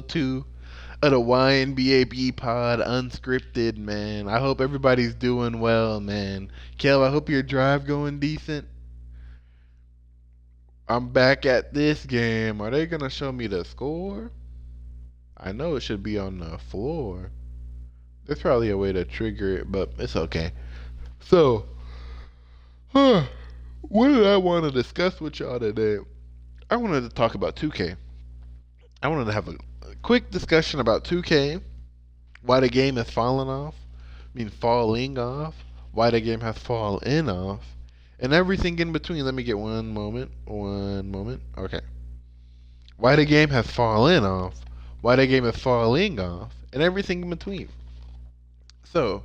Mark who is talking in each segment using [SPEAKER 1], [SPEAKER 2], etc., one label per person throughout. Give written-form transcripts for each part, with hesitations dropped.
[SPEAKER 1] 2 of the YNBAB pod Unscripted, man. I hope everybody's doing well, man. Kel, I hope your drive going decent. I'm back at this game. Are they gonna show me the score? I know it should be on the floor. There's probably a way to trigger it, but it's okay. So, what did I want to discuss with y'all today? I wanted to talk about 2K. I wanted to have a quick discussion about 2K, why the game has fallen off, falling off, why the game has fallen off, and everything in between. Let me get one moment. Okay. Why the game has fallen off, why the game is falling off, and everything in between. So,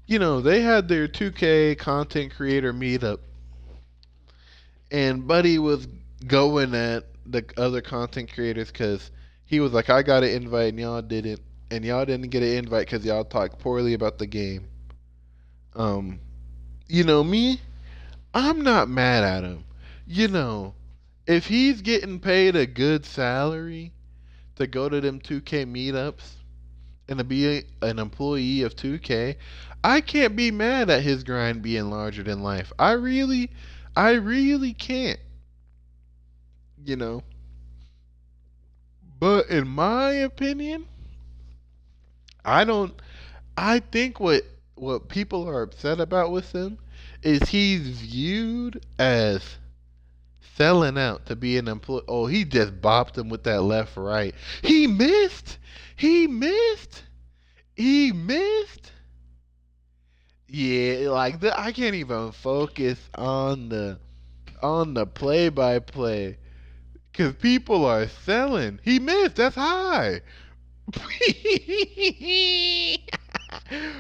[SPEAKER 1] they had their 2K content creator meetup, and Buddy was going at the other content creators because he was like, I got an invite and y'all didn't. And y'all didn't get an invite because y'all talked poorly about the game. Me, I'm not mad at him. If he's getting paid a good salary to go to them 2K meetups and to be an employee of 2K, I can't be mad at his grind being larger than life. I really can't. But in my opinion, I think what people are upset about with him is he's viewed as selling out to be an employee. Oh, he just bopped him with that left right. He missed. He missed. He missed. Yeah, I can't even focus on the play by play because people are selling. He missed. That's high.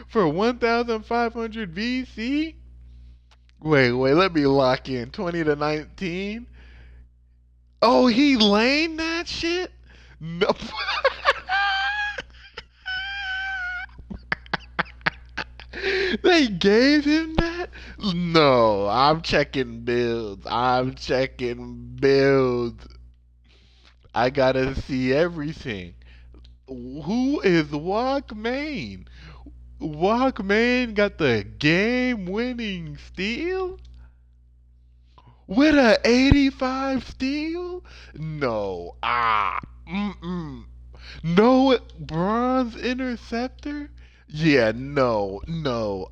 [SPEAKER 1] For 1,500 VC? Wait, let me lock in. 20 to 19? Oh, he laned that shit? No. They gave him that? No, I'm checking builds. I gotta see everything. Who is Walkman? Walkman got the game-winning steal? With a 85 steal? No. No bronze interceptor? Yeah, no.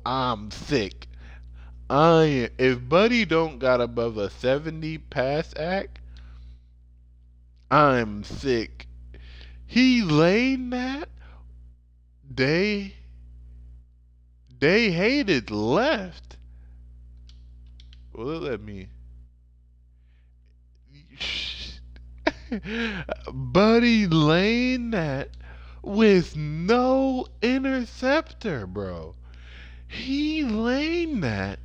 [SPEAKER 1] I'm sick. If Buddy don't got above a 70 pass act, I'm sick. He laid that. They hated left. Well, let me. Buddy Lane that with no interceptor, bro. He lane that.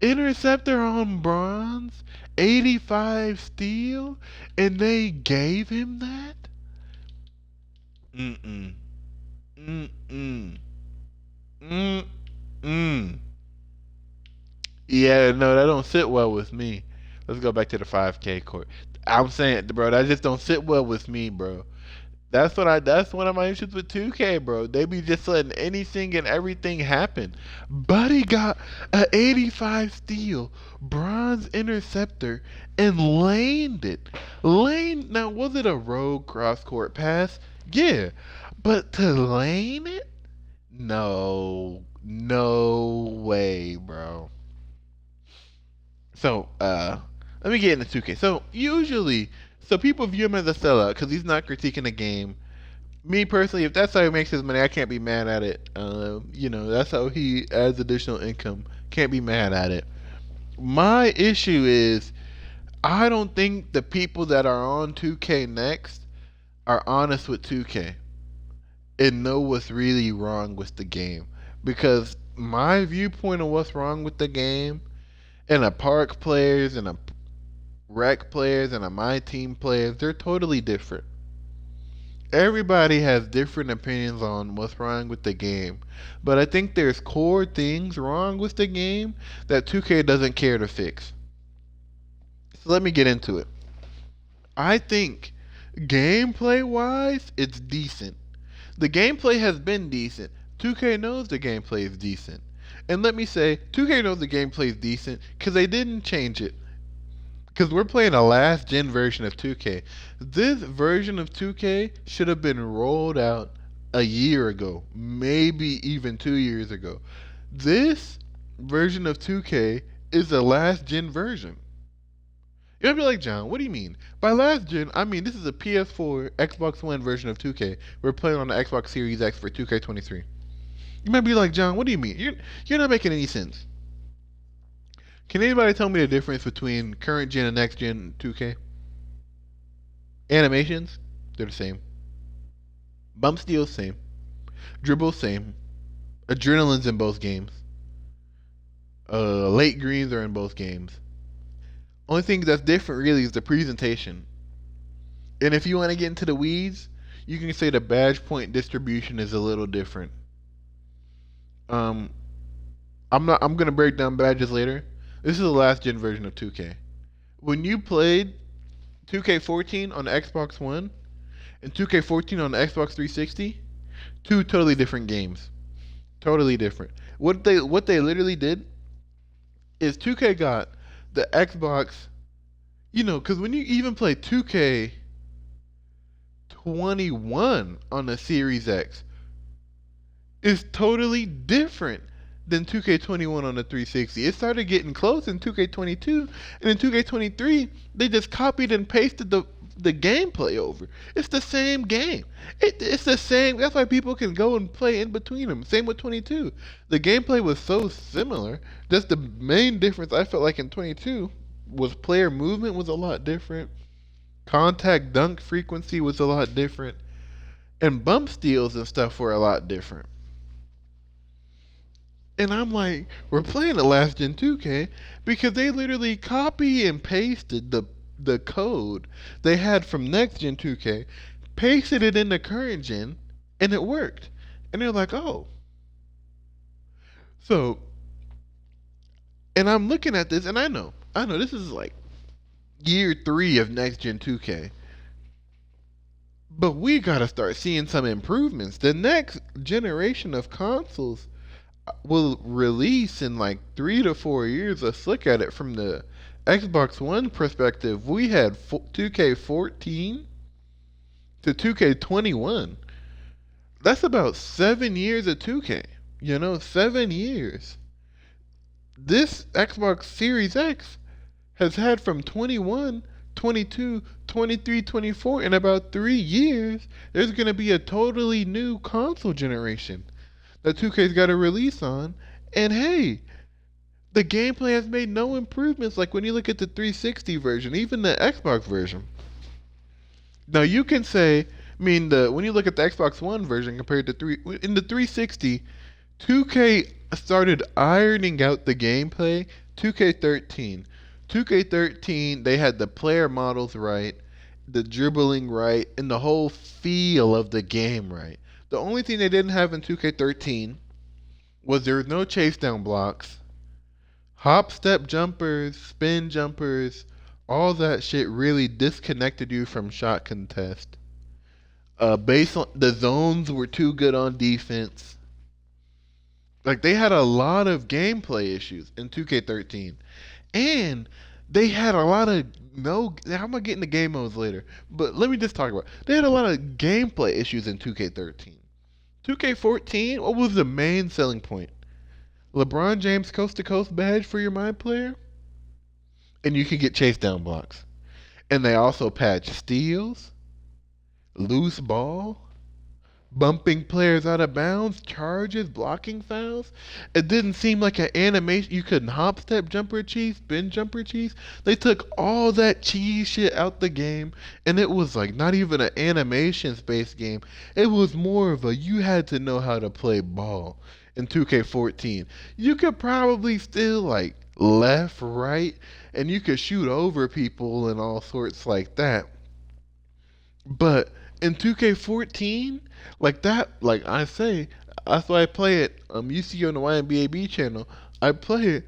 [SPEAKER 1] Interceptor on bronze, 85 steal, and they gave him that? Mm-mm. Mm-mm. Mm-mm. Yeah, no, that don't sit well with me. Let's go back to the 5K court. I'm saying, bro, that just don't sit well with me, bro. That's one of my issues with 2K, bro. They be just letting anything and everything happen. Buddy got a 85 steal, bronze interceptor, and laned it. Now was it a rogue cross court pass? Yeah. But to lane it? No. No way, bro. So, let me get into 2K. So people view him as a sellout because he's not critiquing the game. Me personally, if that's how he makes his money, I can't be mad at it. That's how he adds additional income. Can't be mad at it. My issue is, I don't think the people that are on 2K next are honest with 2K and know what's really wrong with the game. Because my viewpoint of what's wrong with the game, and a park players and a rec players and a my team players, they're totally different. Everybody has different opinions on what's wrong with the game. But I think there's core things wrong with the game that 2K doesn't care to fix. So let me get into it. I think Gameplay wise, it's decent. The gameplay has been decent. 2K knows the gameplay is decent. And let me say, 2K knows the gameplay is decent because they didn't change it. Because we're playing a last gen version of 2K. This version of 2K should have been rolled out a year ago, maybe even 2 years ago. This version of 2K is a last gen version. You're gonna be like, John, what do you mean? By last gen, I mean this is a PS4, Xbox One version of 2K. We're playing on the Xbox Series X for 2K23. You might be like, John, what do you mean? You're not making any sense. Can anybody tell me the difference between current gen and next gen 2K? Animations, they're the same. Bump steal, same. Dribble, same. Adrenaline's in both games. Late greens are in both games. Only thing that's different really is the presentation. And if you want to get into the weeds, you can say the badge point distribution is a little different. I'm gonna break down badges later. This is the last gen version of 2K. When you played 2K14 on the Xbox One and 2K14 on the Xbox 360, two totally different games. Totally different. What they literally did is 2K got the Xbox, because when you even play 2K21 on the Series X, it's totally different than 2K21 on the 360. It started getting close in 2K22, and in 2K23, they just copied and pasted the gameplay over. It's the same game. It's the same. That's why people can go and play in between them. Same with 22. The gameplay was so similar. Just the main difference I felt like in 22 was player movement was a lot different. Contact dunk frequency was a lot different. And bump steals and stuff were a lot different. And I'm like, we're playing the last gen 2K because they literally copy and pasted the code they had from next gen 2K, pasted it in the current gen, and it worked. And they're like, oh. So, and I'm looking at this, and I know this is like year 3 of next gen 2K. But we gotta start seeing some improvements. The next generation of consoles will release in like 3 to 4 years. Let's look at it from the Xbox One perspective. We had 2K14 to 2K21. That's about 7 years of 2K. 7 years. This Xbox Series X has had from 21, 22, 23, 24, in about 3 years, there's going to be a totally new console generation that 2K's got to release on. And hey, the gameplay has made no improvements. Like when you look at the 360 version, even the Xbox version. Now you can say, when you look at the Xbox One version compared to in the 360, 2K started ironing out the gameplay. 2K13, 2K13, they had the player models right, the dribbling right, and the whole feel of the game right. The only thing they didn't have in 2K13 was there was no chase down blocks. Hop step jumpers, spin jumpers, all that shit really disconnected you from shot contest. The zones were too good on defense. Like they had a lot of gameplay issues in 2K13. And they had a lot of I'm gonna get into game modes later, but let me just talk about it. They had a lot of gameplay issues in 2K13. 2K14, what was the main selling point? LeBron James coast to coast badge for your mind player, and you could get chase down blocks. And they also patched steals, loose ball, bumping players out of bounds, charges, blocking fouls. It didn't seem like an animation. You couldn't hop step jumper cheese, spin jumper cheese. They took all that cheese shit out the game, and it was like not even an animation based game. It was more of you had to know how to play ball. In 2K14, you could probably still like left, right, and you could shoot over people and all sorts like that. But in 2K14, like I say, that's why I play it. You see on the YNBAB channel, I play it.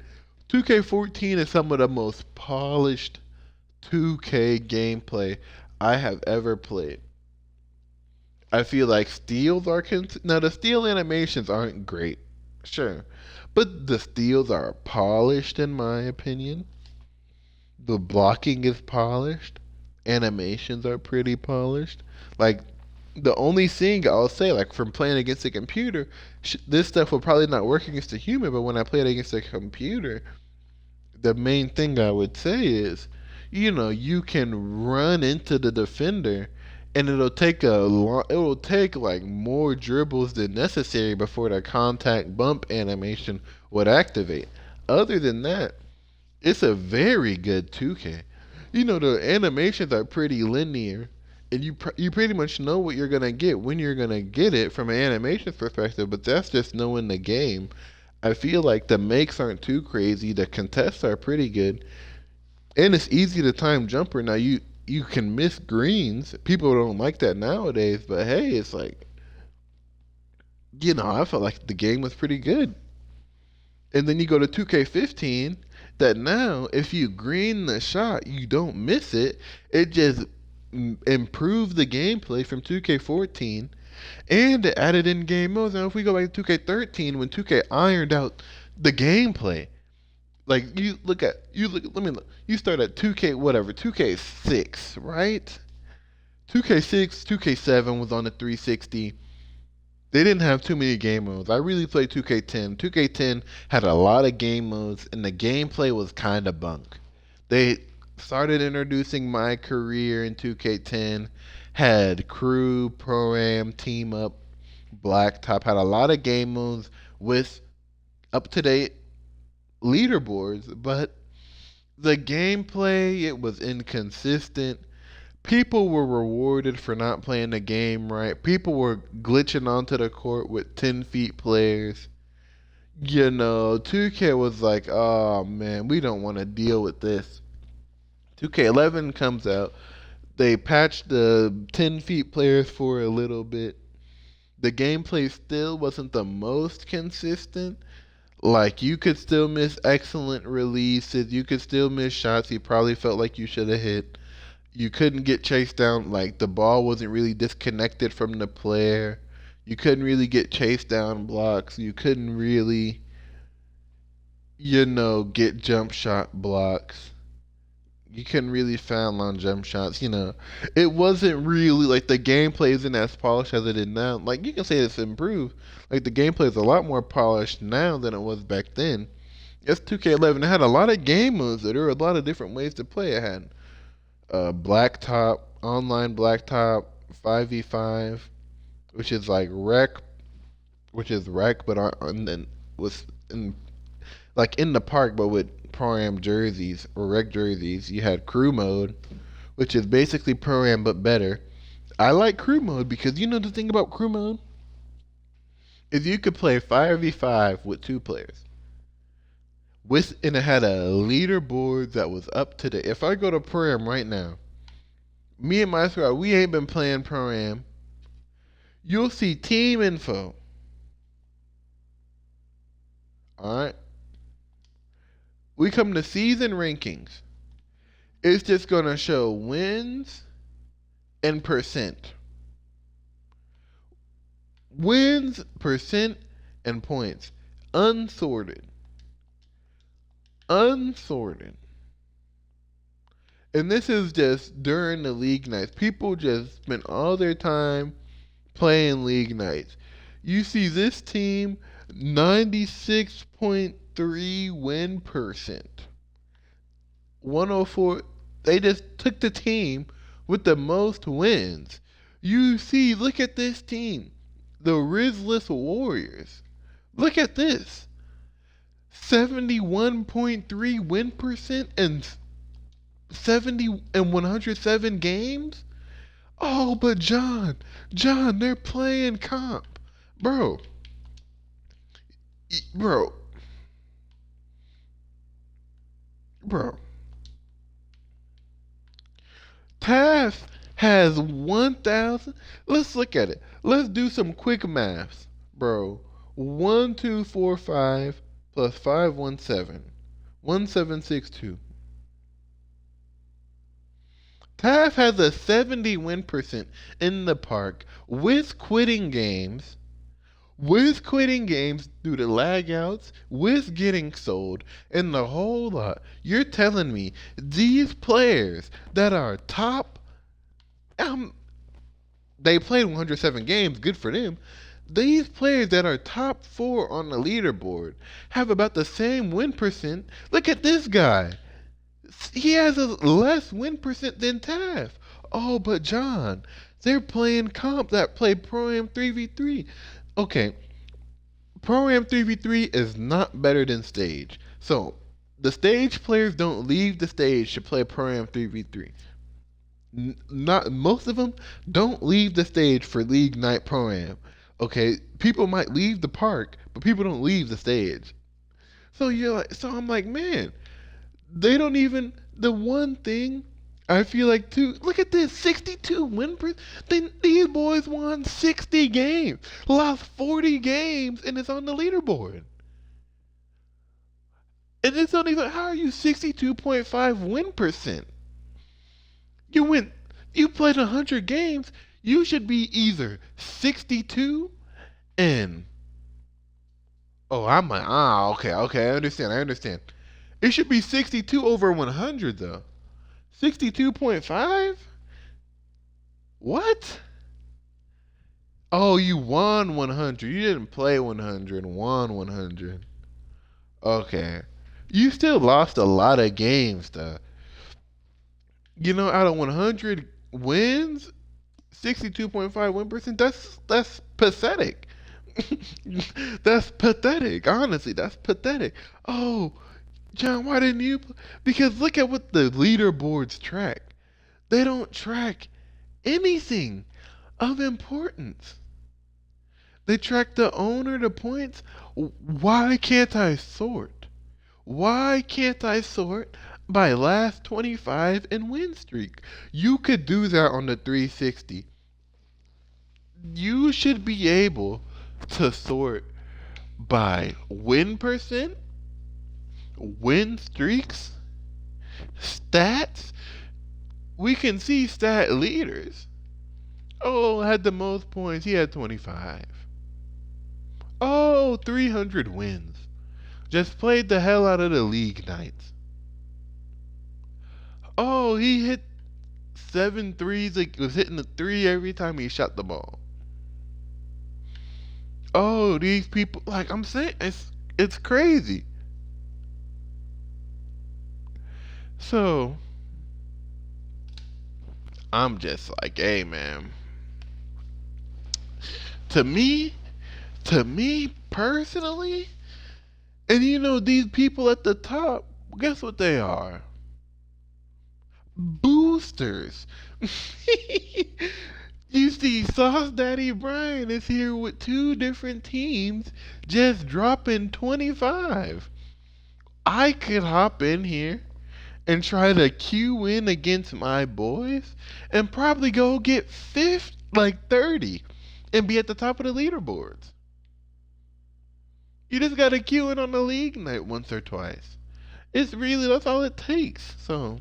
[SPEAKER 1] 2K14 is some of the most polished 2K gameplay I have ever played. I feel like steals are now the steal animations aren't great, sure, but the steals are polished in my opinion. The blocking is polished. Animations are pretty polished. Like the only thing I'll say, like from playing against a computer, this stuff will probably not work against a human. But when I play it against a computer, the main thing I would say is, you can run into the defender, and it'll take like more dribbles than necessary before the contact bump animation would activate. Other than that, it's a very good 2K. The animations are pretty linear, and you pretty much know what you're gonna get when you're gonna get it from an animation perspective. But that's just knowing the game. I feel like the makes aren't too crazy. The contests are pretty good, and it's easy to time jumper. Now you can miss greens. People don't like that nowadays, but hey, it's like I felt like the game was pretty good. And then you go to 2K15, that now if you green the shot, you don't miss it. It just improved the gameplay from 2K14, and it added in game modes. Now if we go back to 2K13, when 2K ironed out the gameplay, like let me look. You start at 2K whatever, 2K6, right? 2K6, 2K7 was on the 360. They didn't have too many game modes. I really played 2K10. 2K10 had a lot of game modes, and the gameplay was kind of bunk. They started introducing my career in 2K10, had crew, pro-am, team up, blacktop, had a lot of game modes with up-to-date leaderboards, but the gameplay, it was inconsistent. People were rewarded for not playing the game right. People were glitching onto the court with 10 feet players. 2K was like, oh man, we don't want to deal with this. 2K11 comes out. They patched the 10 feet players for a little bit. The gameplay still wasn't the most consistent. Like, you could still miss excellent releases. You could still miss shots you probably felt like you should have hit. You couldn't get chased down, like the ball wasn't really disconnected from the player. You couldn't really get chased down blocks. You couldn't really, get jump shot blocks. You couldn't really foul on jump shots. It wasn't really like the gameplay isn't as polished as it is now. Like, you can say it's improved. Like, the gameplay is a lot more polished now than it was back then. It's 2K11. It had a lot of game modes. There were a lot of different ways to play. It had blacktop, online blacktop, 5v5, which is like rec, but then was in the park, but with pro-am jerseys or rec jerseys. You had crew mode, which is basically pro-am but better. I like crew mode because the thing about crew mode is you could play 5v5 with two players. And it had a leaderboard that was up to date. If I go to Pro-Am right now, me and my squad, we ain't been playing Pro-Am. You'll see team info. Alright? We come to season rankings. It's just going to show wins and percent. Wins, percent, and points. Unsorted. And this is just during the league nights. People just spend all their time playing league nights. You see this team, 96.3 win percent. 104. They just took the team with the most wins. You see, look at this team. The Rizless Warriors. Look at this. 71.3 win percent and 107 games? Oh, but John, they're playing comp. Bro. TAF has 1,000. Let's look at it. Let's do some quick maths, bro. 1245 plus 517. 1762. Taft has a 70 win percent in the park with quitting games due to lag outs, with getting sold, and the whole lot. You're telling me these players that are top, um, they played 107 games, good for them. These players that are top 4 on the leaderboard have about the same win percent. Look at this guy. He has a less win percent than Taft. Oh, but John, they're playing comp that play Pro Am 3v3. Okay, Pro Am 3v3 is not better than Stage. So, the Stage players don't leave the stage to play Pro Am 3v3. Not most of them don't leave the stage for League Night Pro Am. Okay, people might leave the park, but people don't leave the stage. So I'm like, man, they don't even the one thing I feel like too. Look at this, 62 win per. These boys won 60 games, lost 40 games, and it's on the leaderboard. And it's not even. How are you 62.5 win percent? You went. You played 100 games. You should be either 62 and. Oh, I'm like, okay, I understand. It should be 62 over 100 though. 62.5? What? Oh, you won 100. You didn't play 100, won 100. Okay. You still lost a lot of games though. Out of 100 wins, 62.5 win percent, that's pathetic. That's pathetic. Honestly, that's pathetic. Oh, John, why didn't you? Because look at what the leaderboards track. They don't track anything of importance. They track the owner, the points. Why can't I sort? Why can't I sort by last 25 and win streak? You could do that on the 360. You should be able to sort by win percent, win streaks, stats. We can see stat leaders. Oh, had the most points. He had 25. Oh, 300 wins. Just played the hell out of the league nights. Oh, he hit 7 threes. Like was hitting the 3 every time he shot the ball. Oh, these people. Like I'm saying, it's crazy. So I'm just like, hey man. To me personally, and these people at the top, guess what they are? Boosters. You see, Sauce Daddy Brian is here with 2 different teams just dropping 25. I could hop in here and try to queue in against my boys and probably go get 50, like 30, and be at the top of the leaderboards. You just gotta queue in on the league night once or twice. That's all it takes. So,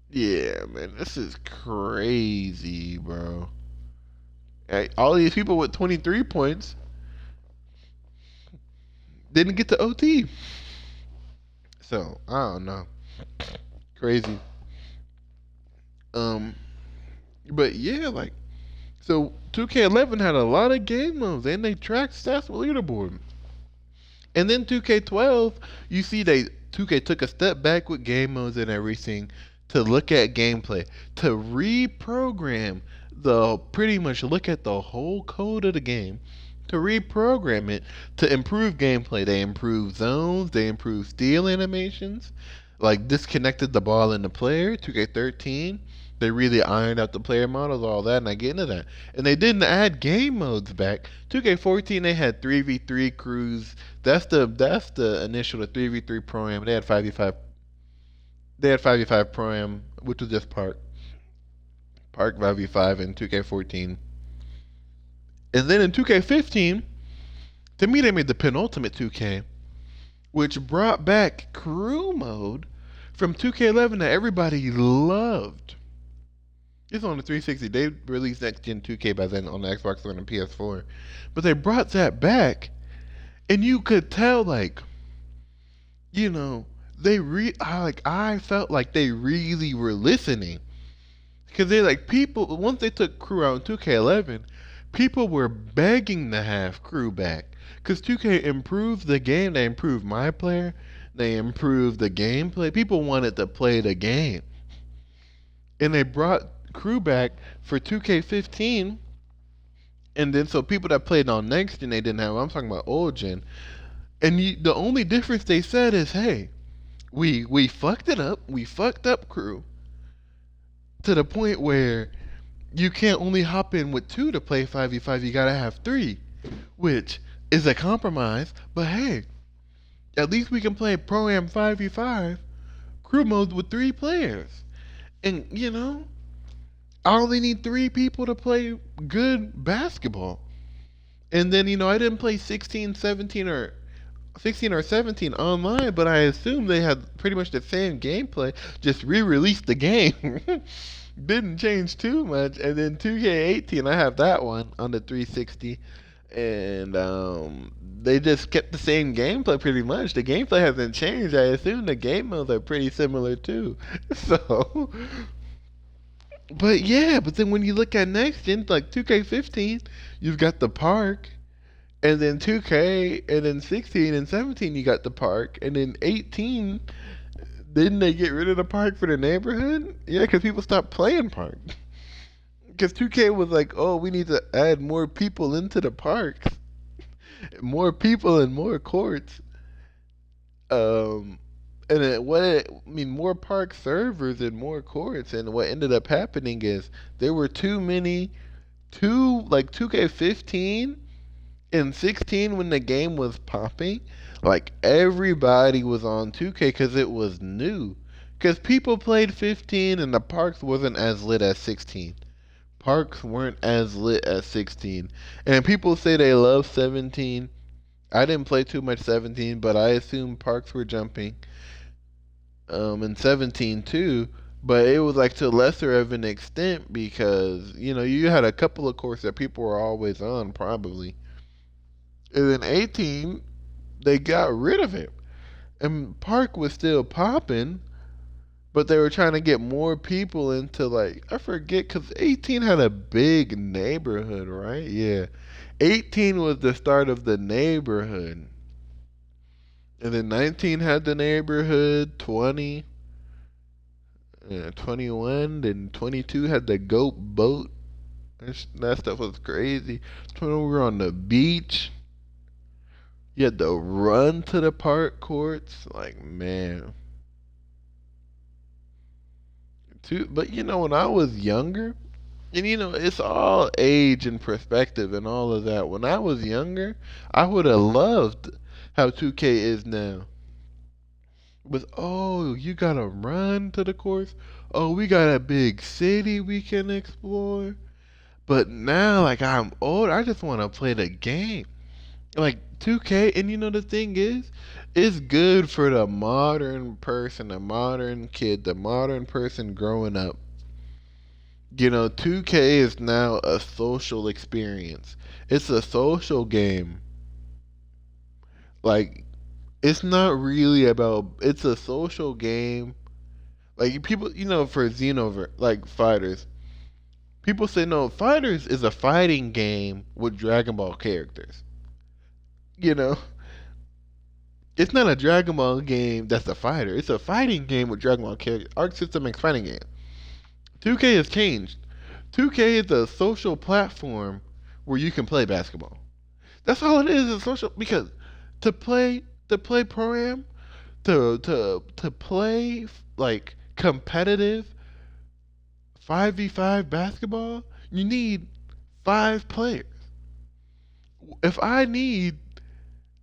[SPEAKER 1] yeah, man, this is crazy, bro. Hey, all these people with 23 points didn't get to OT. So, I don't know. Crazy. But yeah, like, so 2K11 had a lot of game modes and they tracked stats with leaderboard. And then 2K12, you see 2K took a step back with game modes and everything to look at gameplay, to reprogram pretty much look at the whole code of the game, to reprogram it to improve gameplay. They improved zones, they improved steal animations, like disconnected the ball in the player. 2K13, they really ironed out the player models, all that, and I get into that. And they didn't add game modes back. 2K14, they had 3v3 crews. That's the initial, the 3v3 Pro Am. They had 5v5. They had 5v5 Pro Am, which was just Park 5v5 in 2K14. And then in 2K15, to me they made the penultimate 2K, which brought back crew mode from 2K11 that everybody loved. It's on the 360. They released next gen 2K by then on the Xbox One and PS4, but they brought that back, and you could tell like, you know, I felt like they really were listening. Because they like people once they took crew out in 2K11, people were begging to have crew back. Because 2K improved the game, they improved my player, they improved the gameplay. People wanted to play the game, and they brought crew back for 2K15. And then so people that played on next gen they didn't have. I'm talking about old gen. And the only difference they said is, hey, we fucked it up. We fucked up crew to the point where you can't only hop in with two to play 5v5, you gotta have three, which is a compromise, but hey, at least we can play Pro-Am 5v5 crew mode with three players. And, you know, I only need three people to play good basketball. And then, you know, I didn't play 16, 17, or 16 or 17 online, but I assume they had pretty much the same gameplay, just re-released the game. Didn't change too much. And then 2K18, I have that one on the 360, and they just kept the same gameplay pretty much. The gameplay hasn't changed. I assume the game modes are pretty similar too. So, but yeah, but then when you look at next gen, like 2K15, you've got the park. And then 2K, and then 16 and 17, you got the park. And then 18, didn't they get rid of the park for the neighborhood? Yeah, because people stopped playing park. Because 2K was like, oh, we need to add more people into the parks. More people and more courts. And more park servers and more courts. And what ended up happening is there were too many, like 2K15 in 16 when the game was popping, like everybody was on 2K because it was new. Because people played 15 and the parks wasn't as lit as 16. Parks weren't as lit as 16. And people say they love 17. I didn't play too much 17, but I assume parks were jumping. In 17 too. But it was like to lesser of an extent because, you know, you had a couple of courses that people were always on probably. And then 18, they got rid of it. And Park was still popping, but they were trying to get more people into, like, I forget, because 18 had a big neighborhood, right? Yeah. 18 was the start of the neighborhood. And then 19 had the neighborhood, 20, 21, then 22 had the goat boat. That stuff was crazy. 21 we were on the beach. You had to run to the park courts. Like, man. But, you know, when I was younger, and, you know, it's all age and perspective and all of that. When I was younger, I would have loved how 2K is now. With, oh, you got to run to the course. Oh, we got a big city we can explore. But now, like, I'm old, I just want to play the game. Like 2K, and you know the thing is, it's good for the modern person, the modern kid, the modern person growing up. You know, 2K is now a social experience. It's a social game. Like, it's not really about, it's a social game. Like, people, you know, for Xenoverse, like fighters, people say, no, fighters is a fighting game with Dragon Ball characters. You know, it's not a Dragon Ball game that's a fighter. It's a fighting game with Dragon Ball characters. Arc System makes fighting game. 2K has changed. 2K is a social platform where you can play basketball. That's all it is. A social, because to play Pro-Am, to play like competitive 5v5 basketball, you need 5 players. If I need,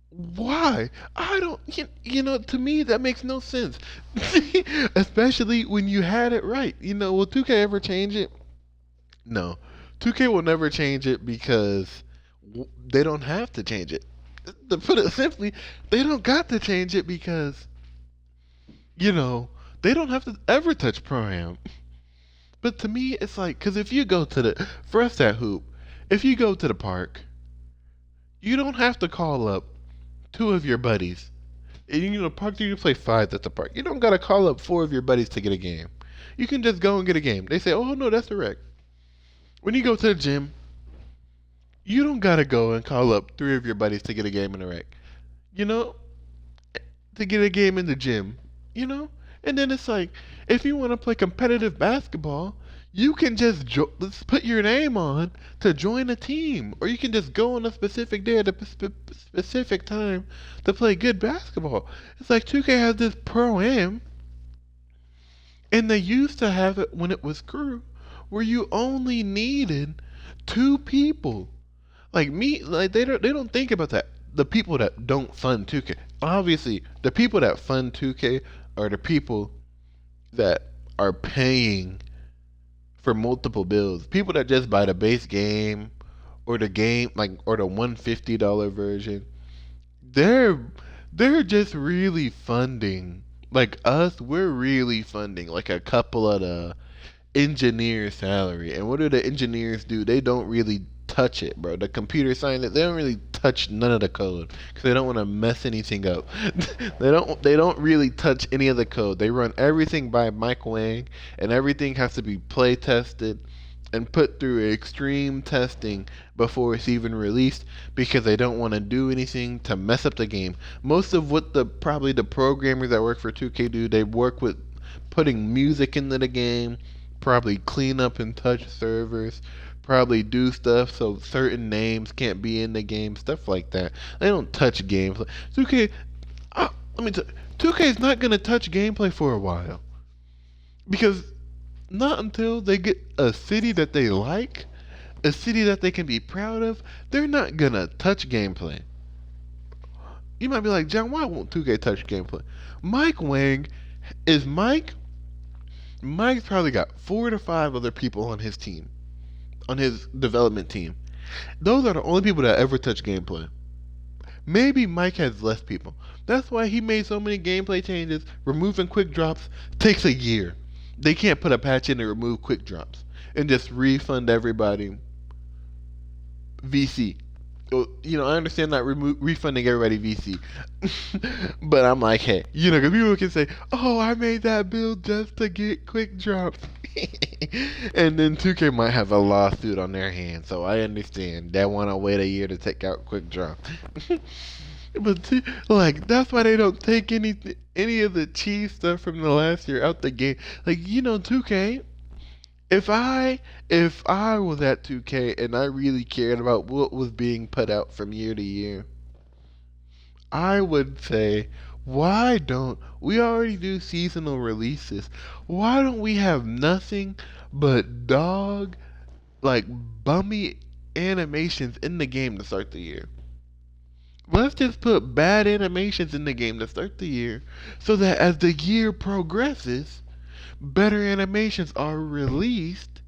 [SPEAKER 1] why? I don't, you know, to me that makes no sense. Especially when you had it right. You know, will 2K ever change it? No. 2K will never change it because they don't have to change it. To put it simply, they don't got to change it because, you know, They don't have to ever touch Pro-Am. But to me, it's like, because if you go to for us at Hoop, if you go to the park, you don't have to call up two of your buddies. And, park, you play five at the park. You don't got to call up four of your buddies to get a game. You can just go and get a game. They say, oh, no, that's the rec. When you go to the gym, you don't got to go and call up three of your buddies to get a game in the rec. You know, to get a game in the gym, And then it's like, if you want to play competitive basketball, you can just let's put your name on to join a team, or you can just go on a specific day at a specific time to play good basketball. It's like 2K has this Pro-Am, and they used to have it when it was crew, where you only needed two people. Like me, like they don't think about that. The people that don't fund 2K. Obviously, the people that fund 2K are the people that are paying for multiple bills. People that just buy the base game or the game or the $150 version. They're just really funding. Like us, we're really funding like a couple of the engineer salary. And what do the engineers do? They don't really touch it, bro. The computer science, they don't really touch none of the code because they don't want to mess anything up. They don't really touch any of the code. They run everything by Mike Wang, and everything has to be play tested and put through extreme testing before it's even released because they don't want to do anything to mess up the game. Most of what probably the programmers that work for 2K do, they work with putting music into the game, probably clean up and touch servers, probably do stuff so certain names can't be in the game, stuff like that. They don't touch gameplay. 2K, let me tell you, 2K is not gonna touch gameplay for a while because not until they get a city that they like, a city that they can be proud of, they're not gonna touch gameplay. You might be like, John, why won't 2K touch gameplay? Mike Wang is Mike. Mike's probably got 4 to 5 other people on his team, on his development team. Those are the only people that ever touch gameplay. Maybe Mike has less people. That's why he made so many gameplay changes. Removing quick drops takes a year. They can't put a patch in to remove quick drops and just refund everybody VC. I understand not refunding everybody VC, but I'm like, hey, because people can say, oh, I made that build just to get quick drops. And then 2K might have a lawsuit on their hands, so I understand. They want to wait a year to take out quick drops. But that's why they don't take any of the cheese stuff from the last year out the game. 2K. If I was at 2K and I really cared about what was being put out from year to year, I would say, why don't we already do seasonal releases? Why don't we have nothing but bummy animations in the game to start the year? Let's just put bad animations in the game to start the year so that as the year progresses, better animations are released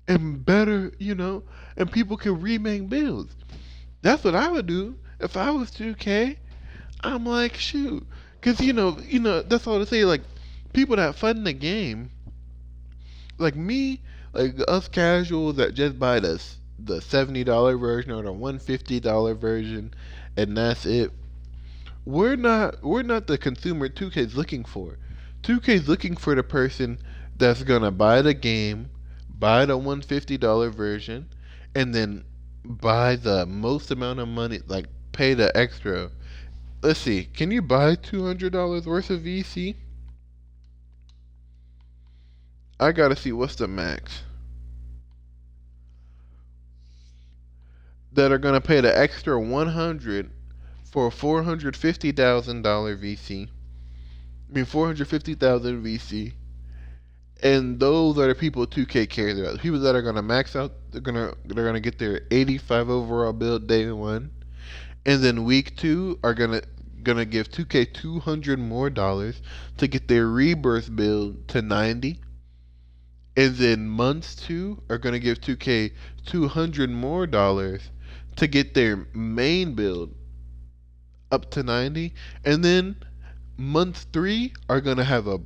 [SPEAKER 1] and better, and people can remake builds. That's what I would do if I was 2K. I'm like, shoot. Because, that's all to say. Like, people that fund the game, like me, like us casuals that just buy the $70 version or the $150 version, and that's it. We're not the consumer 2K's looking for. 2K's looking for the person that's gonna buy the game, buy the $150 version, and then buy the most amount of money, like pay the extra. Let's see, can you buy $200 worth of VC? I gotta see what's the max. That are gonna pay the extra $100 for a $450,000 VC. I mean, 450,000 VC, and those are the people 2K cares about. The people that are gonna max out, they're gonna get their 85 overall build day one, and then week 2 are gonna give 2K $200 more to get their rebirth build to 90, and then months 2 are gonna give 2K $200 more to get their main build up to 90, and then month 3 are gonna have a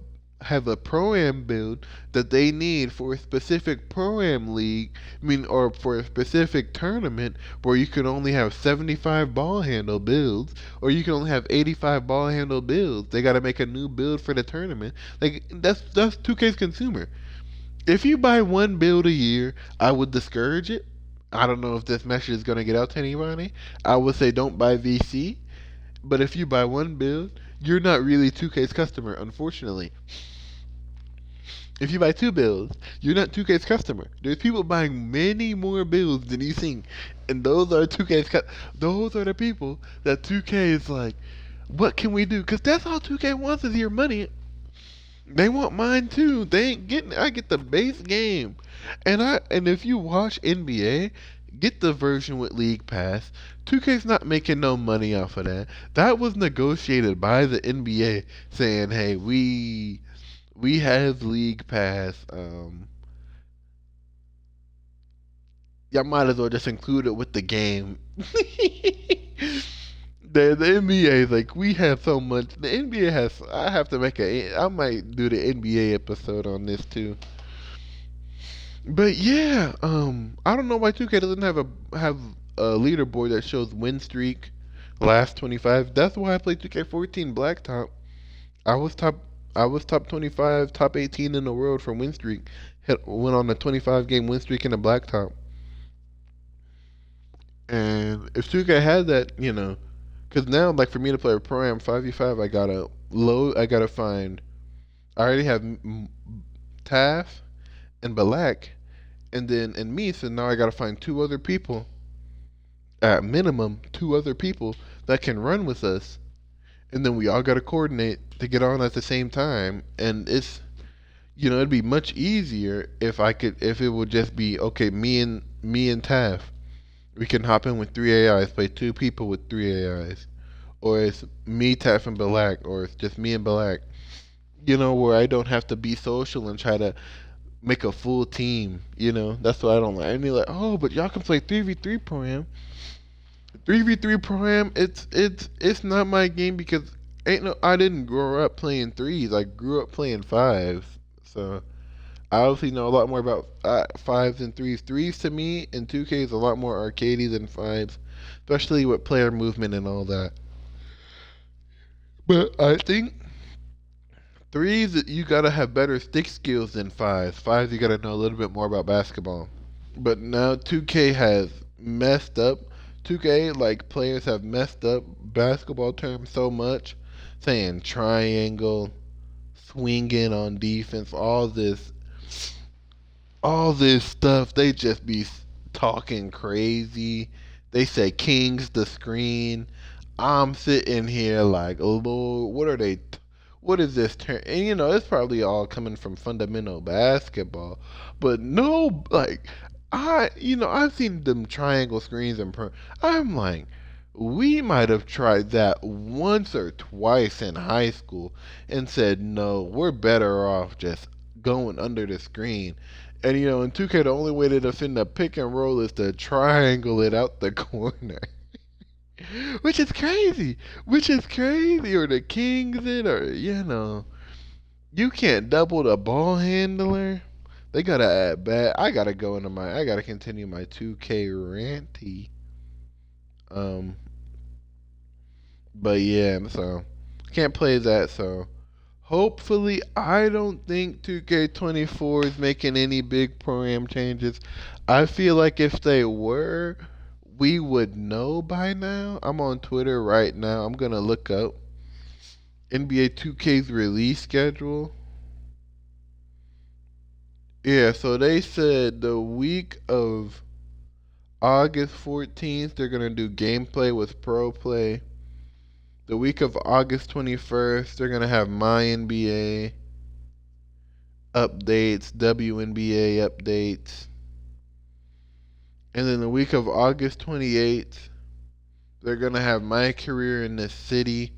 [SPEAKER 1] pro-am build that they need for a specific pro-am league, or for a specific tournament where you can only have 75 ball handle builds, or you can only have 85 ball handle builds. They got to make a new build for the tournament. Like that's 2K's consumer. If you buy one build a year, I would discourage it. I don't know if this message is gonna get out to anybody. I would say don't buy VC. But if you buy one build, you're not really 2K's customer, unfortunately. If you buy two builds, you're not 2K's customer. There's people buying many more builds than you think, and those are 2K's. Those are the people that 2K is like, what can we do? Because that's all 2K wants is your money. They want mine too. They ain't getting. I get the base game, and if you watch NBA, get the version with League Pass. 2K's not making no money off of that. That was negotiated by the NBA, saying, "Hey, we have League Pass. Y'all might as well just include it with the game." The NBA is like, we have so much. The NBA has. I have to make a. I might do the NBA episode on this too. But yeah, I don't know why 2K doesn't have a leaderboard that shows win streak, last 25. That's why I played 2K14 Blacktop. I was top. I was top 25, top 18 in the world for win streak. Went on a 25 game win streak in the Blacktop. And if 2K had that, because now, like, for me to play a pro am 5v5, I gotta load. I gotta find. I already have Taf and Balak, and then and me. So now I gotta find two other people, at minimum, two other people that can run with us, and then we all gotta coordinate to get on at the same time. And it'd be much easier if it would just be okay. Me and Taf. We can hop in with three AIs, play two people with three AIs. Or it's me, Taf, and Balak, or it's just me and Balak. Where I don't have to be social and try to make a full team. That's what I don't like. And they're like, oh, but y'all can play 3v3 Pro Am. 3v3 Pro Am, it's not my game because I didn't grow up playing threes. I grew up playing fives. So I obviously know a lot more about fives and threes. Threes to me in 2K is a lot more arcadey than fives, especially with player movement and all that. But I think threes, you gotta have better stick skills than fives. Fives, you gotta know a little bit more about basketball. But now 2K has messed up. 2K, like, players have messed up basketball terms so much, saying triangle, swinging on defense, all this stuff. They just be talking crazy. They say king's the screen. I'm sitting here like, Lord, what is this term? And it's probably all coming from fundamental basketball, but no, like, I've seen them triangle screens and I'm like, we might have tried that once or twice in high school and said, no, we're better off just going under the screen. And in 2K, the only way to defend a pick and roll is to triangle it out the corner. Which is crazy. Or the kings it, or you can't double the ball handler. They gotta add bad. I gotta continue my 2K ranty. Um, but yeah, so can't play that. So hopefully, I don't think 2K24 is making any big program changes. I feel like if they were, we would know by now. I'm on Twitter right now. I'm gonna look up NBA 2K's release schedule. Yeah, so they said the week of August 14th, they're going to do gameplay with Pro Play. The week of August 21st, they're going to have MyNBA updates, WNBA updates. And then the week of August 28th, they're going to have My Career in the City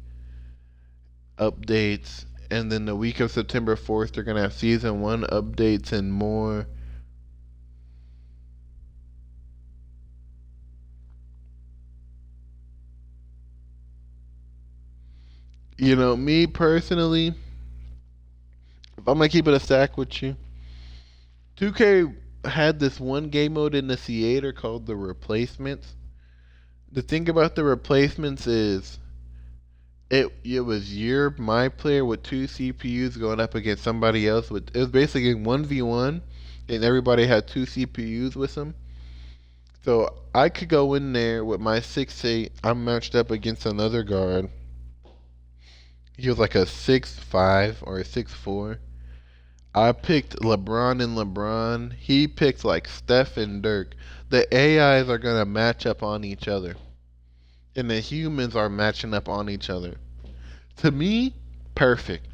[SPEAKER 1] updates. And then the week of September 4th, they're going to have Season 1 updates and more. Me personally, if I'm gonna keep it a stack with you, 2K had this one game mode in the theater called the replacements. The thing about the replacements is it was my player with two CPUs going up against somebody else with it was basically 1v1 and everybody had two CPUs with them. So I could go in there with my 6'8". I'm matched up against another guard. He was like a 6'5" or a 6'4". I picked LeBron and LeBron. He picked like Steph and Dirk. The AIs are gonna match up on each other, and the humans are matching up on each other. To me, perfect.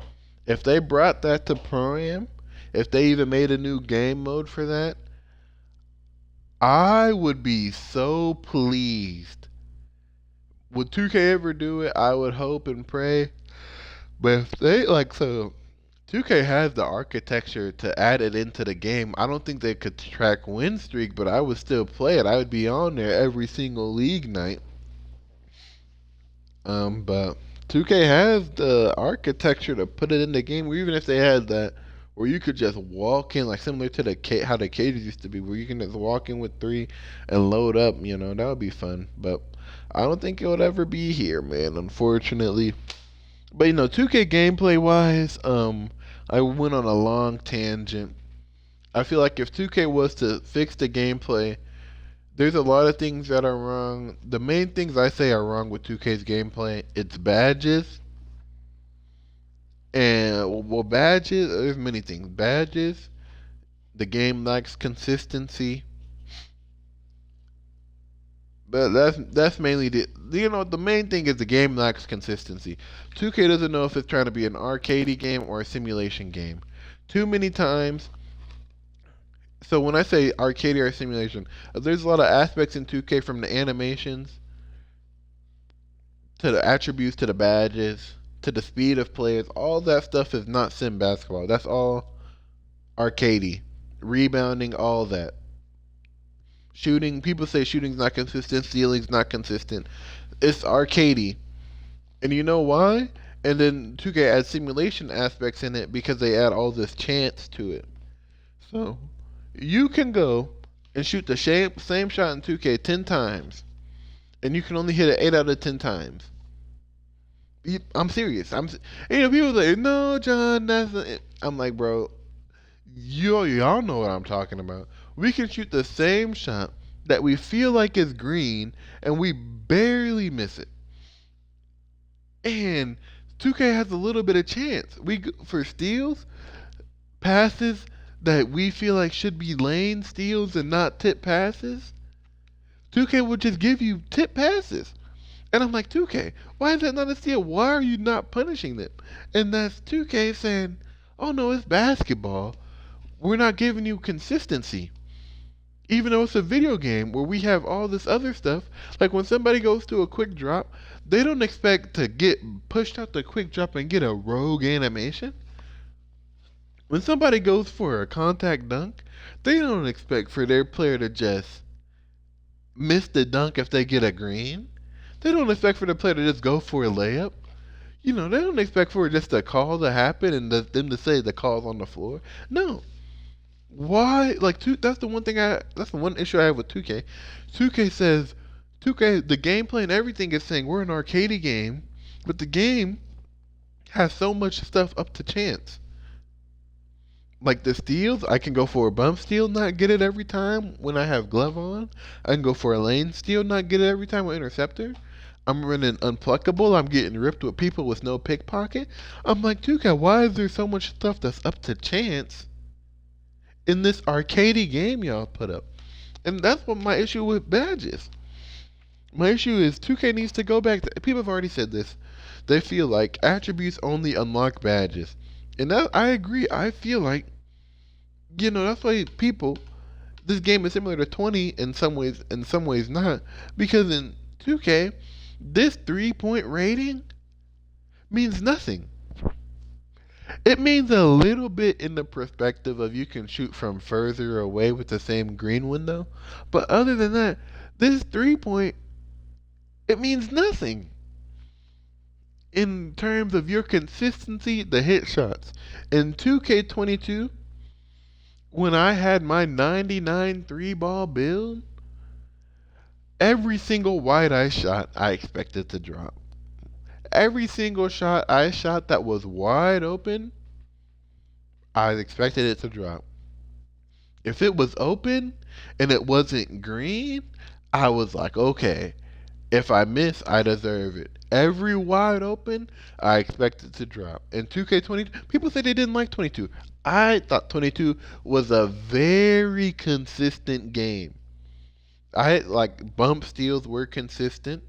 [SPEAKER 1] If they brought that to Pro-Am, if they even made a new game mode for that, I would be so pleased. Would 2K ever do it? I would hope and pray. But if they like so 2K has the architecture to add it into the game. I don't think they could track win streak, but I would still play it. I would be on there every single league night. But 2K has the architecture to put it in the game, or even if they had that, where you could just walk in, like similar to how the cages used to be, where you can just walk in with three and load up. That would be fun. But I don't think it would ever be here, man. Unfortunately. But 2K gameplay wise, I went on a long tangent. I feel like if 2K was to fix the gameplay, there's a lot of things that are wrong. The main things I say are wrong with 2K's gameplay, it's badges. And well, badges, there's many things. Badges, the game lacks consistency. But that's mainly the main thing is the game lacks consistency. 2K doesn't know if it's trying to be an arcadey game or a simulation game. Too many times. So when I say arcade or simulation, there's a lot of aspects in 2K from the animations to the attributes to the badges to the speed of players. All that stuff is not sim basketball. That's all arcadey. Rebounding, all that. Shooting, people say shooting's not consistent, stealing's not consistent. It's arcadey. And you know why? And then 2K adds simulation aspects in it because they add all this chance to it. So, you can go and shoot the same shot in 2K 10 times, and you can only hit it 8 out of 10 times. I'm serious. People say, no, John, that's not it. I'm like, bro, y'all know what I'm talking about. We can shoot the same shot that we feel like is green, and we barely miss it. And 2K has a little bit of chance. For steals, passes that we feel like should be lane steals and not tip passes, 2K will just give you tip passes. And I'm like, 2K, why is that not a steal? Why are you not punishing them? And that's 2K saying, oh no, it's basketball. We're not giving you consistency. Even though it's a video game where we have all this other stuff, like when somebody goes to a quick drop, they don't expect to get pushed out the quick drop and get a rogue animation. When somebody goes for a contact dunk, they don't expect for their player to just miss the dunk if they get a green. They don't expect for the player to just go for a layup. They don't expect for just a call to happen and them to say the call's on the floor. No. Why? That's the one thing that's the one issue I have with 2K. 2K says, 2K, the gameplay and everything is saying we're an arcade game, but the game has so much stuff up to chance. Like the steals, I can go for a bump steal, not get it every time when I have glove on. I can go for a lane steal, not get it every time with interceptor. I'm running unpluckable. I'm getting ripped with people with no pickpocket. I'm like, 2K, why is there so much stuff that's up to chance in this arcadey game y'all put up? And that's what my issue with badges. My issue is 2K needs to go back to, people have already said this. They feel like attributes only unlock badges. And I agree. I feel like, that's why this game is similar to 20 in some ways not. Because in 2K, this 3-point rating means nothing. It means a little bit in the perspective of you can shoot from further away with the same green window. But other than that, this 3-point, it means nothing. in terms of your consistency, the hit shots. In 2K22, when I had my 99 3-ball build, every single wide I shot, I expected to drop. Every single shot I shot that was wide open, I expected it to drop. If it was open and it wasn't green, I was like, okay, if I miss, I deserve it. Every wide open, I expected to drop. In 2K20, people say they didn't like 22. I thought 22 was a very consistent game. I like bump steals were consistent.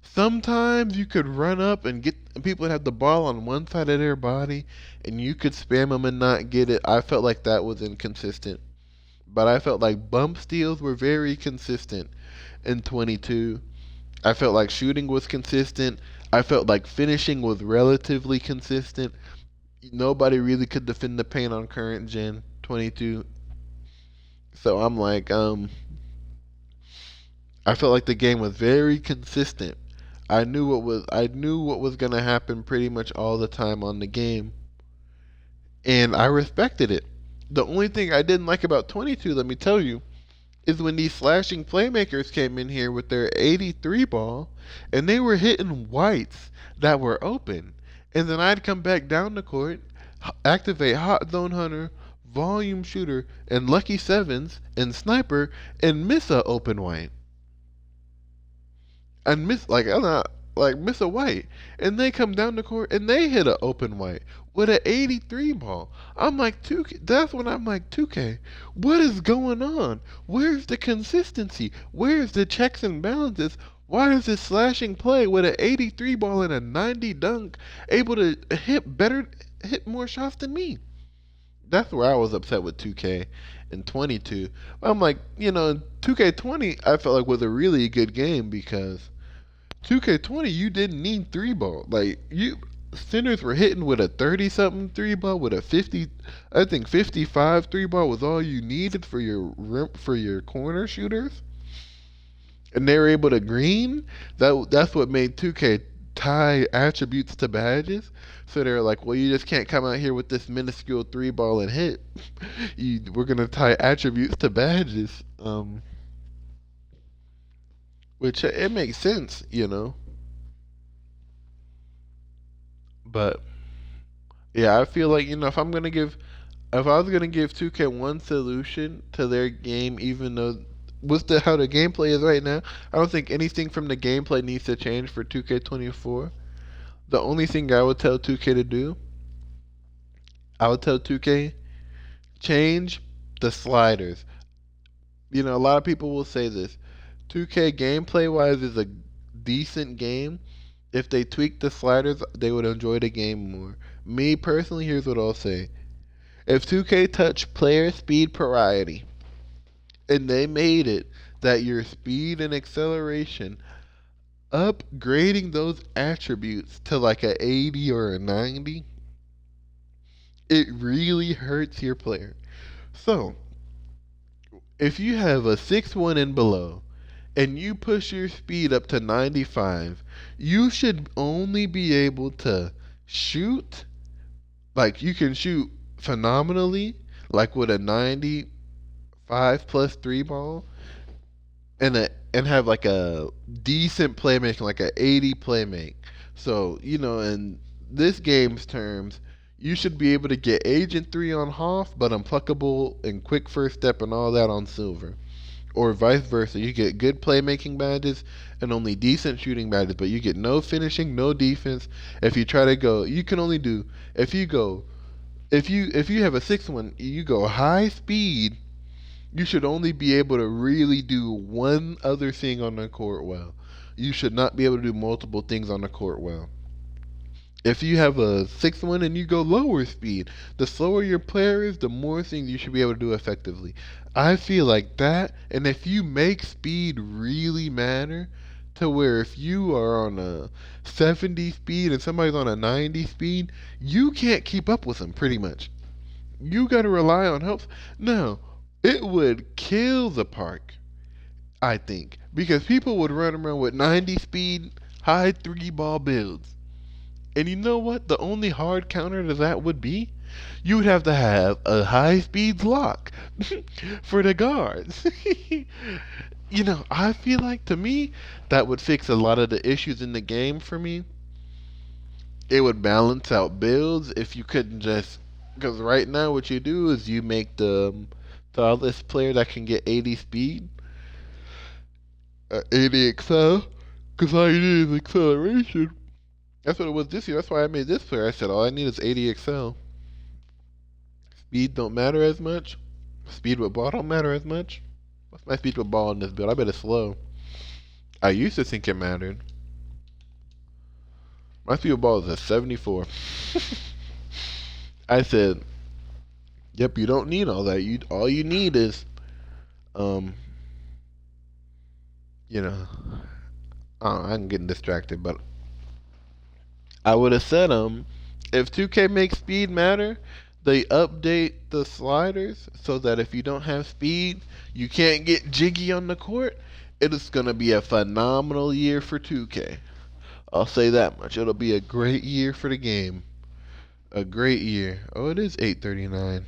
[SPEAKER 1] Sometimes you could run up and get people that have the ball on one side of their body, and you could spam them and not get it. I felt like that was inconsistent, but I felt like bump steals were very consistent in 22. I felt like shooting was consistent. I felt like finishing was relatively consistent. Nobody really could defend the paint on current gen 22. So I'm like, I felt like the game was very consistent. I knew what was gonna happen pretty much all the time on the game, and I respected it. The only thing I didn't like about 22, let me tell you, is when these slashing playmakers came in here with their 83 ball, and they were hitting whites that were open, and then I'd come back down the court, activate Hot Zone Hunter, Volume Shooter, and Lucky Sevens and Sniper, and miss a open white. And miss like I'm not like miss a white, and they come down the court and they hit an open white with an 83 ball. I'm like 2K. That's when I'm like 2K. What is going on? Where's the consistency? Where's the checks and balances? Why is this slashing play with an 83 ball and a 90 dunk able to hit more shots than me? That's where I was upset with 2K and 22. I'm like, 2K20 I felt like was a really good game because 2K20 you didn't need three ball. Like you centers were hitting with a 30 something three ball with a 50, I think 55 three ball was all you needed for your corner shooters. And they were able to green. That's what made 2K tie attributes to badges. So they're like, well, you just can't come out here with this minuscule three ball and hit. We're gonna tie attributes to badges, which it makes sense. But yeah, I feel like if I was gonna give 2K one solution to their game, even though how the gameplay is right now, I don't think anything from the gameplay needs to change for 2K24. The only thing I would tell 2K to do, I would tell 2K, change the sliders. A lot of people will say this. 2K gameplay wise is a decent game. If they tweak the sliders, they would enjoy the game more. Me personally, here's what I'll say. If 2K touched player speed priority, and they made it that your speed and acceleration, upgrading those attributes to like a 80 or a 90, it really hurts your player. So, if you have a 6'1" and below, and you push your speed up to 95, you should only be able to shoot, like you can shoot phenomenally, like with a 95 plus 3 ball, and have like a decent playmaking, like a 80 playmake. So, in this game's terms, you should be able to get Agent 3 on Hoff, but unpluckable and quick first step and all that on Silver. Or vice versa. You get good playmaking badges and only decent shooting badges, but you get no finishing, no defense. If you try to go, you can only do if you have a 6'1", you go high speed, you should only be able to really do one other thing on the court well. You should not be able to do multiple things on the court well. If you have a 6'1" and you go lower speed, the slower your player is, the more things you should be able to do effectively. I feel like that, and if you make speed really matter, to where if you are on a 70 speed and somebody's on a 90 speed, you can't keep up with them pretty much. You got to rely on help. Now, it would kill the park, I think, because people would run around with 90 speed, high 3 ball builds. And you know what? The only hard counter to that would be you would have to have a high speed lock for the guards. I feel like to me that would fix a lot of the issues in the game for me. It would balance out builds if you couldn't just, because right now what you do is you make the tallest player that can get 80 speed, 80 excel, because all you need is acceleration. That's what it was this year. That's why I made this player. I said all I need is 80 excel. Speed don't matter as much. Speed with ball don't matter as much. What's my speed with ball in this build? I bet it's slow. I used to think it mattered. My speed with ball is a 74. I said, yep, you don't need all that. All you need is, you know, I'm getting distracted, but I would have said if 2K makes speed matter, they update the sliders so that if you don't have speed, you can't get jiggy on the court. It is gonna be a phenomenal year for 2K. I'll say that much. It'll be a great year for the game. A great year. Oh, it is 8:39. Let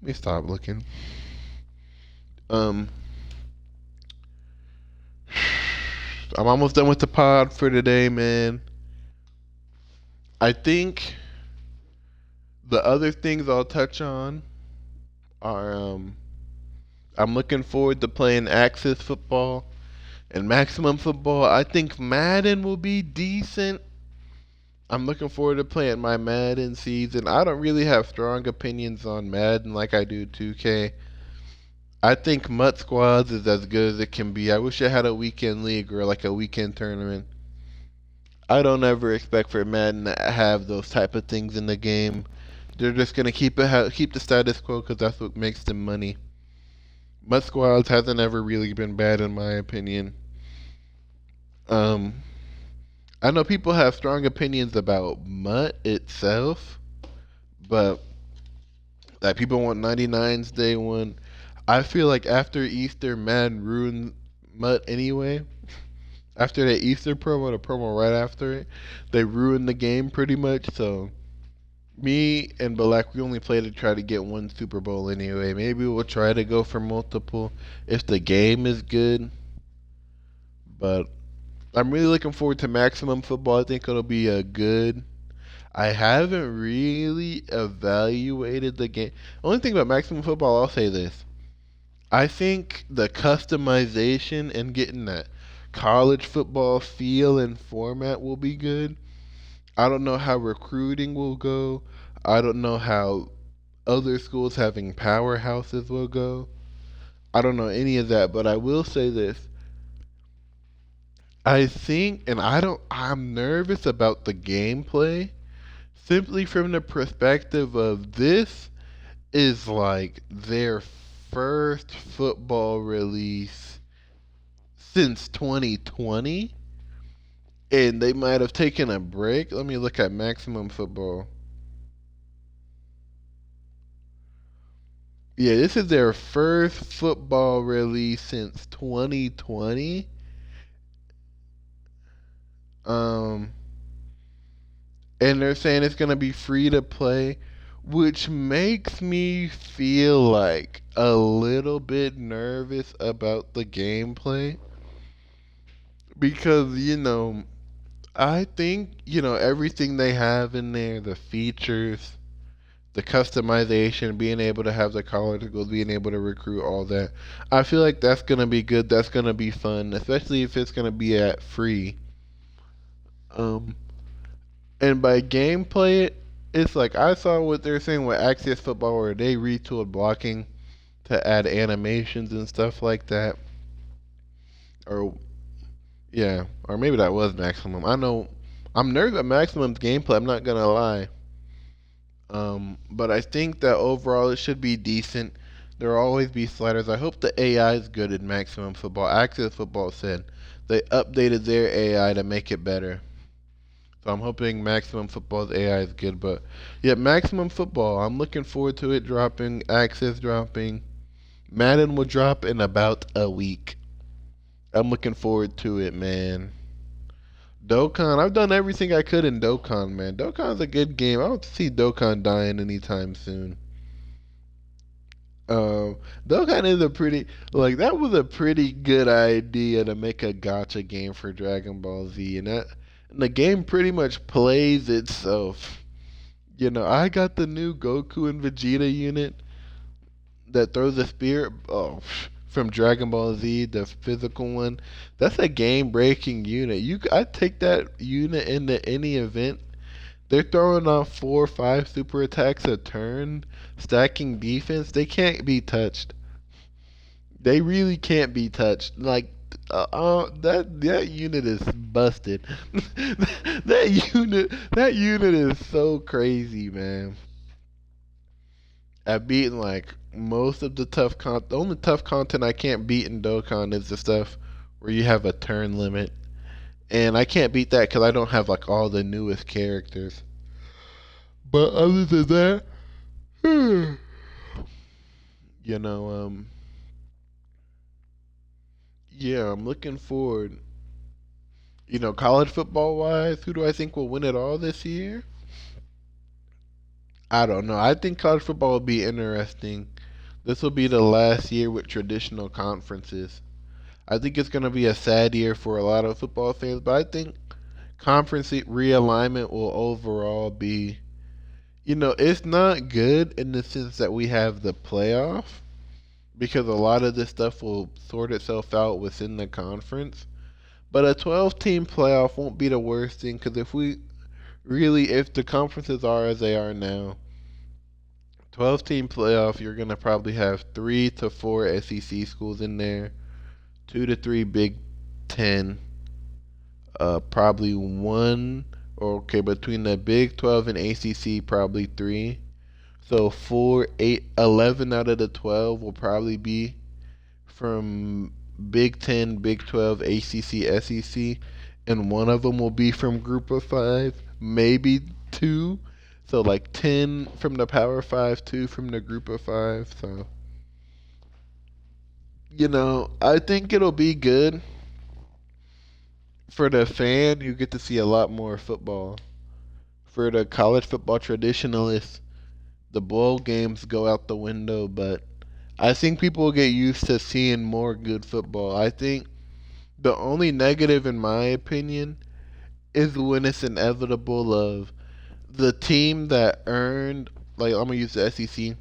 [SPEAKER 1] me stop looking. I'm almost done with the pod for today, man. I think the other things I'll touch on are I'm looking forward to playing Axis football and Maximum football. I think Madden will be decent. I'm looking forward to playing my Madden season. I don't really have strong opinions on Madden like I do 2K. I think Mutt Squads is as good as it can be. I wish I had a weekend league or like a weekend tournament. I don't ever expect for Madden to have those type of things in the game. They're just gonna keep the status quo because that's what makes them money. Mutt Squads hasn't ever really been bad in my opinion. I know people have strong opinions about Mutt itself, but like people want 99s day one. I feel like after Easter, Madden ruined Mutt anyway. After that Easter promo, the promo right after it, they ruined the game pretty much. So me and Balak, we only play to try to get one Super Bowl anyway. Maybe we'll try to go for multiple if the game is good. But I'm really looking forward to Maximum Football. I think it'll be a good. I haven't really evaluated the game. Only thing about Maximum Football, I'll say this. I think the customization and getting that college football feel and format will be good. I don't know how recruiting will go. I don't know how other schools having powerhouses will go. I don't know any of that, but I will say this. I think, and I'm nervous about the gameplay simply from the perspective of this is like their first football release since 2020, and they might have taken a break. Let me look at Maximum Football. Yeah, this is their first football release since 2020. And they're saying it's gonna be free to play, which makes me feel like a little bit nervous about the gameplay because I think everything they have in there, the features, the customization, being able to have the college goals, being able to recruit, all that. I feel like that's gonna be good. That's gonna be fun, especially if it's gonna be at free. Um, and by gameplay, it's like I saw what they're saying with Access Football, where they retooled blocking to add animations and stuff like that. Or yeah, or maybe that was Maximum. I know I'm nervous at Maximum's gameplay. I'm not gonna lie. But I think that overall it should be decent. There will always be sliders. I hope the AI is good in Maximum Football. Access Football said they updated their AI to make it better. So I'm hoping Maximum Football's AI is good. But yeah, Maximum Football, I'm looking forward to it dropping, Access dropping. Madden will drop in about a week. I'm looking forward to it, man. Dokkan, I've done everything I could in Dokkan, man. Dokkan's a good game. I don't see Dokkan dying anytime soon. Um, Dokkan is a pretty that was a pretty good idea to make a gotcha game for Dragon Ball Z, and the game pretty much plays itself. I got the new Goku and Vegeta unit that throws a spear. Oh, from Dragon Ball Z, the physical one. That's a game-breaking unit. I take that unit into any event. They're throwing off 4 or 5 super attacks a turn, stacking defense. They can't be touched. They really can't be touched. That unit is busted. That unit is so crazy, man. I've beaten most of the tough content. The only tough content I can't beat in Dokkan is the stuff where you have a turn limit, and I can't beat that because I don't have all the newest characters. But other than that, you know, yeah, I'm looking forward. College football wise, who do I think will win it all this year? I don't know. I think college football will be interesting. This will be the last year with traditional conferences. I think it's going to be a sad year for a lot of football fans, but I think conference realignment will overall be, it's not good in the sense that we have the playoff because a lot of this stuff will sort itself out within the conference. But a 12 team playoff won't be the worst thing because if the conferences are as they are now, 12 team playoff, you're going to probably have 3 to 4 SEC schools in there, 2 to 3 Big Ten, probably one, or okay, between the Big 12 and ACC, probably three. So 4, 8, 11 out of the 12 will probably be from Big 10, Big 12, ACC, SEC, and one of them will be from Group of Five, maybe two. So 10 from the Power Five, two from the Group of Five. So I think it'll be good for the fan. You get to see a lot more football. For the college football traditionalists, the bowl games go out the window, but I think people will get used to seeing more good football. I think the only negative, in my opinion, is when it's inevitable of the team that earned, I'm gonna use the SEC,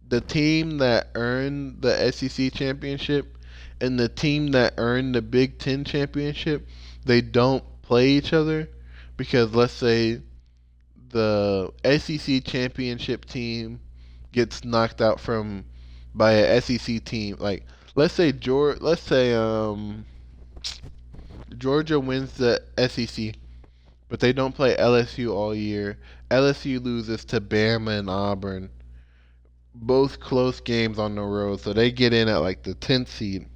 [SPEAKER 1] the team that earned the SEC championship and the team that earned the Big Ten championship, they don't play each other because let's say the SEC championship team gets knocked out from by a SEC team. Let's say Georgia wins the SEC, but they don't play LSU all year. LSU loses to Bama and Auburn, both close games on the road, so they get in at the 10th seed.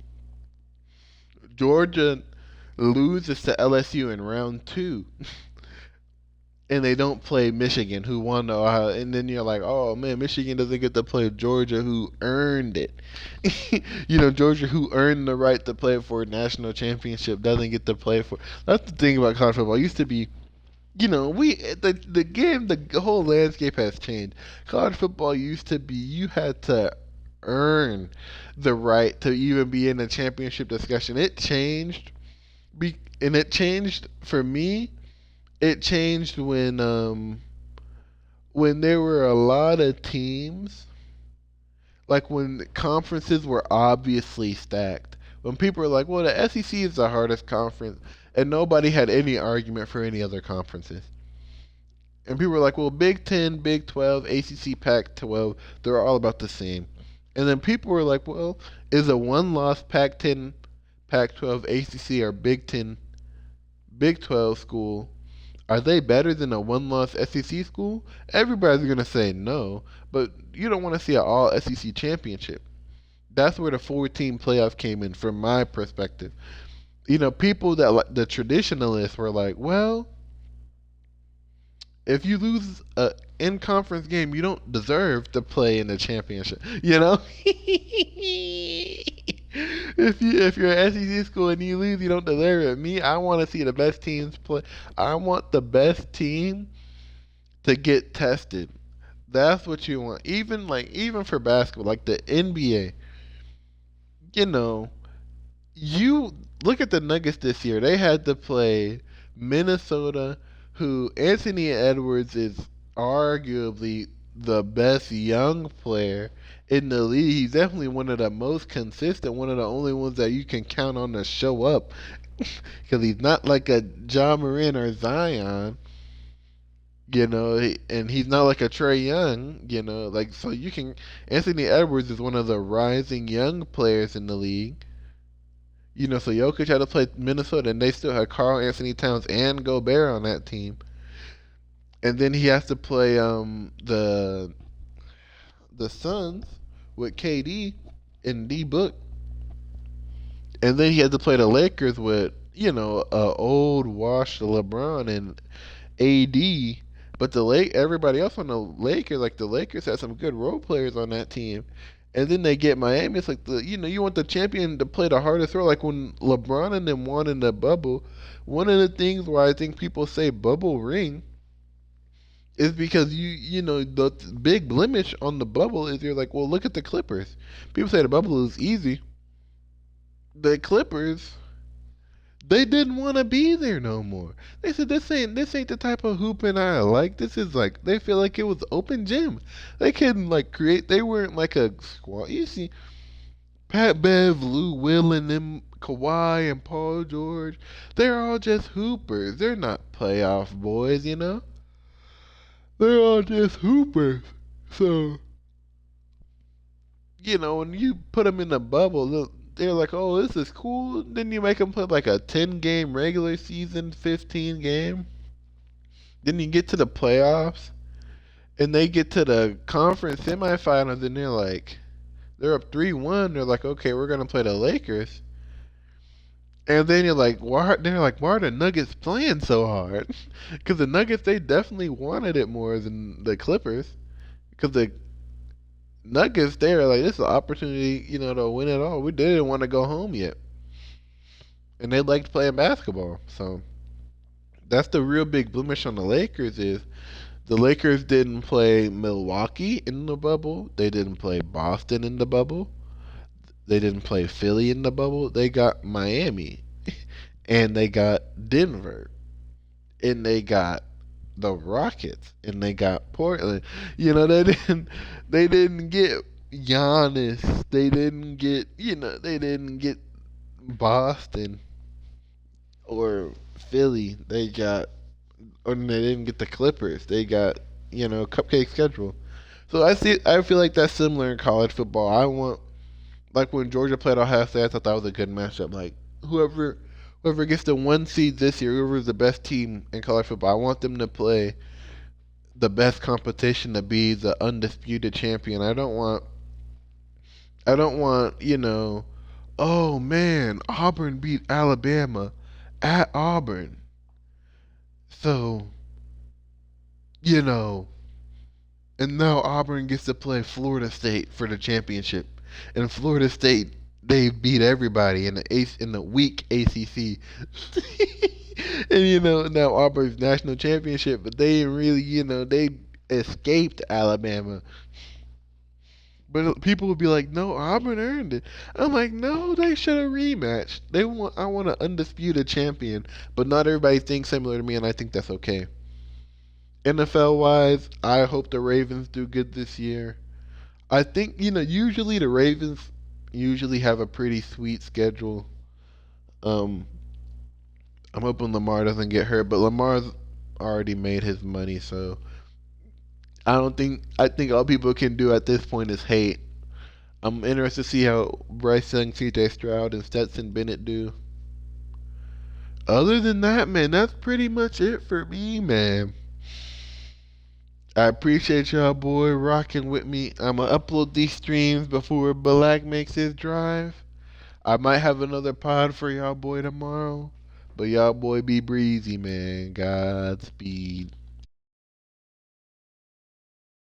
[SPEAKER 1] Georgia loses to LSU in round two, and they don't play Michigan, who won the Ohio. And then you're like, oh man, Michigan doesn't get to play Georgia, who earned it. Georgia, who earned the right to play for a national championship, doesn't get to play for. That's the thing about college football. It used to be, the game, the whole landscape has changed. College football used to be you had to earn the right to even be in a championship discussion. It changed, and it changed for me. It changed when there were a lot of teams, when conferences were obviously stacked. When people were like, well, the SEC is the hardest conference, and nobody had any argument for any other conferences. And people were like, well, Big 10, Big 12, ACC, Pac 12, they're all about the same. And then people were like, well, is a one-loss Pac 10, Pac 12, ACC, or Big 10, Big 12 school, are they better than a one-loss SEC school? Everybody's going to say no, but you don't want to see an all-SEC championship. That's where the 4-team playoff came in from my perspective. People that the traditionalists were like, well, if you lose a in-conference game, you don't deserve to play in the championship. If you're an SEC school and you lose, you don't deserve it. Me, I want to see the best teams play. I want the best team to get tested. That's what you want. Even for basketball, like the NBA, you know, you look at the Nuggets this year. They had to play Minnesota, who Anthony Edwards is arguably the best young player in the league. He's definitely one of the most consistent, one of the only ones that you can count on to show up because he's not like a John Moran or Zion. And he's not like a Trey Young, like so you can. Anthony Edwards is one of the rising young players in the league. So Jokic had to play Minnesota, and they still had Karl Anthony Towns and Gobert on that team. And then he has to play the Suns with KD and D Book, and then he had to play the Lakers with old washed LeBron and AD. But everybody else on the Lakers, like the Lakers, had some good role players on that team. And then they get Miami. It's like you want the champion to play the hardest role. Like when LeBron and them won in the bubble, one of the things where I think people say bubble ring is because the big blemish on the bubble is you're like, well, look at the Clippers. People say the bubble is easy. The Clippers, they didn't want to be there no more. They said this ain't the type of hooping I like. This is like they feel like it was open gym. They couldn't create. They weren't like a squad. You see, Pat Bev, Lou Will, and them Kawhi and Paul George. They're all just hoopers. They're not playoff boys. They're all just hoopers. So when you put them in the bubble, they're like, oh, this is cool. Then you make them play like a 10-game regular season, 15 game. Then you get to the playoffs, and they get to the conference semifinals, and they're up 3-1. They're like, okay, we're gonna play the Lakers. And then you're like, why? They're like, why are the Nuggets playing so hard? Because the Nuggets, they definitely wanted it more than the Clippers. Because the Nuggets, they're like, this is an opportunity, to win it all. They didn't want to go home yet. And they liked playing basketball. So that's the real big blemish on the Lakers is the Lakers didn't play Milwaukee in the bubble. They didn't play Boston in the bubble. They didn't play Philly in the bubble. They got Miami. And they got Denver. And they got the Rockets, and they got Portland. They didn't get Giannis. They didn't get Boston or Philly. They didn't get the Clippers. They got cupcake schedule. So I feel like that's similar in college football. I want when Georgia played Ohio State. I thought that was a good matchup. Like whoever gets the 1 seed this year, whoever's the best team in college football, I want them to play the best competition to be the undisputed champion. I don't want, oh man, Auburn beat Alabama at Auburn. So, and now Auburn gets to play Florida State for the championship. And Florida State, they beat everybody in the weak ACC. And now Auburn's national championship, but they didn't really, they escaped Alabama. But people would be like, no, Auburn earned it. I'm like, no, they should have rematched. I want an undisputed champion, but not everybody thinks similar to me, and I think that's okay. NFL wise, I hope the Ravens do good this year. I think usually the Ravens have a pretty sweet schedule. I'm hoping Lamar doesn't get hurt, but Lamar's already made his money, so I think all people can do at this point is hate. I'm interested to see how Bryce Young, CJ Stroud, and Stetson Bennett do. Other than that, man, that's pretty much it for me, man. I appreciate y'all, boy, rocking with me. I'm going to upload these streams before Balak makes his drive. I might have another pod for y'all, boy, tomorrow. But y'all, boy, be breezy, man. Godspeed.